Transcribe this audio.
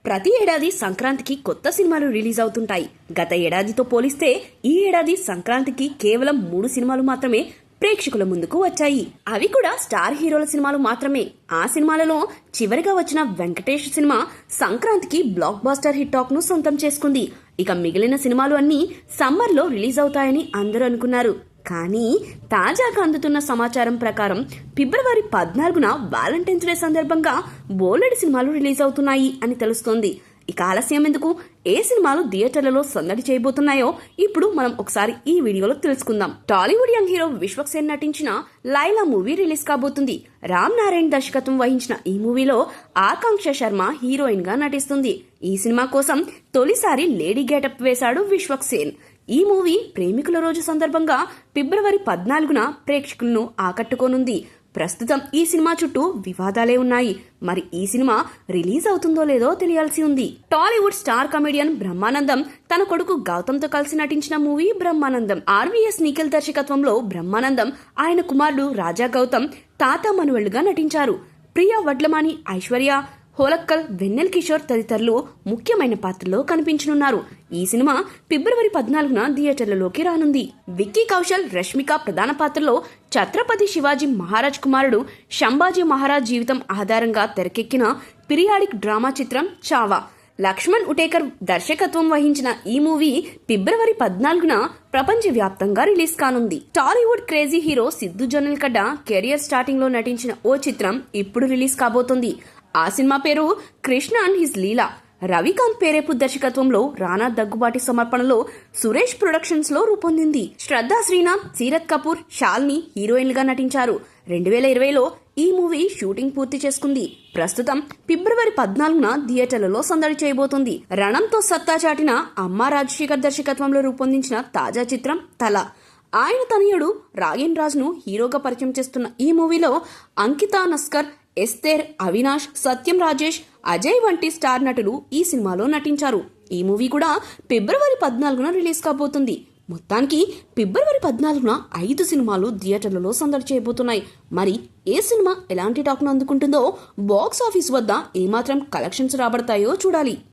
ప్రతి ఏడాది సంక్రాంతికి కొత్త సినిమాలు రిలీజ్ అవుతుంటాయి. గత ఏడాదితో పోలిస్తే ఈ ఏడాది సంక్రాంతికి కేవలం 3 సినిమాలు మాత్రమే ప్రేక్షకుల ముందుకు వచ్చాయి. అవి కూడా స్టార్ హీరోల సినిమాలు మాత్రమే. ఆ సినిమాలలో చివరిగా వచ్చిన వెంకటేష్ సినిమా సంక్రాంతికి బ్లాక్ బాస్టర్ హిట్ టాక్ ను సొంతం చేసుకుంది. ఇక మిగిలిన సినిమాలు అన్నీ సమ్మర్ లో రిలీజ్ అవుతాయని అందరూ అనుకున్నారు. కానీ తాజాగా అందుతున్న సమాచారం ప్రకారం ఫిబ్రవరి 14న వాలంటైన్స్ డే సందర్భంగా బోలెడు సినిమాలు రిలీజ్ అవుతున్నాయి అని తెలుస్తోంది. ఇక ఆలస్యం ఎందుకు, ఏ సినిమాలు థియేటర్లలో సందడి చేయబోతున్నాయో ఇప్పుడు మనం ఒకసారి ఈ వీడియోలో తెలుసుకుందాం. టాలీవుడ్ యంగ్ హీరో విశ్వక్ సేన్ నటించిన లైలా మూవీ రిలీజ్ కాబోతుంది. రామ్ నారాయణ్ దర్శకత్వం వహించిన ఈ మూవీలో ఆకాంక్ష శర్మ హీరోయిన్ గా నటిస్తుంది. ఈ సినిమా కోసం తొలిసారి లేడీ గెటప్ వేశాడు విశ్వక్ సేన్. ఈ మూవీ ప్రేమికుల రోజు సందర్భంగా ఫిబ్రవరి 14న ప్రేక్షకులను ఆకట్టుకోనుంది. ప్రస్తుతం ఈ సినిమా చుట్టూ వివాదాలే ఉన్నాయి. మరి ఈ సినిమా రిలీజ్ అవుతుందో లేదో తెలియాల్సి ఉంది. టాలీవుడ్ స్టార్ కమెడియన్ బ్రహ్మానందం తన కొడుకు గౌతమ్ తో కలిసి నటించిన మూవీ బ్రహ్మానందం. ఆర్వీఎస్ నిఖిల్ దర్శకత్వంలో బ్రహ్మానందం ఆయన కుమారుడు రాజా గౌతమ్ తాత మనువళ్లుగా నటించారు. ప్రియా వడ్లమాని, ఐశ్వర్య, హోలక్కల్, వెన్నెల్ కిషోర్ తదితరులు ముఖ్యమైన పాత్రలో కనిపించనున్నారు. ఈ సినిమా ఫిబ్రవరి 14న థియేటర్లలోకి రానుంది. విక్కీ కౌశల్, రష్మిక ప్రధాన పాత్రలో ఛత్రపతి శివాజీ మహారాజ్ కుమారుడు శంభాజీ మహారాజ్ జీవితం ఆధారంగా తెరకెక్కిన పీరియాడిక్ డ్రామా చిత్రం చావా. లక్ష్మణ్ ఉటేకర్ దర్శకత్వం వహించిన ఈ మూవీ ఫిబ్రవరి 14న ప్రపంచవ్యాప్తంగా రిలీజ్ కానుంది. Tollywood crazy hero Siddhu Jonnalagadda career starting లో నటించిన ఓ చిత్రం ఇప్పుడు రిలీజ్ కాబోతోంది. ఆ సినిమా పేరు కృష్ణ అండ్ హిస్ లీలా. రవికాంత్ పేరేపు దర్శకత్వంలో, రానా దగ్గుబాటి సమర్పణలో సురేష్ ప్రొడక్షన్స్ లో రూపొందింది. శ్రద్ధా శ్రీనాథ్, సీరత్ కపూర్, శాలిని హీరోయిన్లుగా నటించారు. 2020లో ఈ మూవీ షూటింగ్ పూర్తి చేసుకుంది. ప్రస్తుతం ఫిబ్రవరి 14న థియేటర్లలో సందడి చేయబోతుంది. రణంతో సత్తా చాటిన అమ్మా రాజశేఖర్ దర్శకత్వంలో రూపొందించిన తాజా చిత్రం తల. ఆయన తనయుడు రాయన్ రాజ్ ను హీరోగా పరిచయం చేస్తున్న ఈ మూవీలో అంకితా నస్కర్, ఎస్తేర్, అవినాష్, సత్యం రాజేష్, అజయ్ వంటి స్టార్ నటులు ఈ సినిమాలో నటించారు. ఈ మూవీ కూడా ఫిబ్రవరి 14న రిలీజ్ కాబోతుంది. మొత్తానికి ఫిబ్రవరి 14న 5 సినిమాలు థియేటర్లలో సందడి చేయబోతున్నాయి. మరి ఏ సినిమా ఎలాంటి టాక్ ను అందుకుంటుందో, బాక్స్ ఆఫీస్ వద్ద ఏమాత్రం కలెక్షన్స్ రాబడతాయో చూడాలి.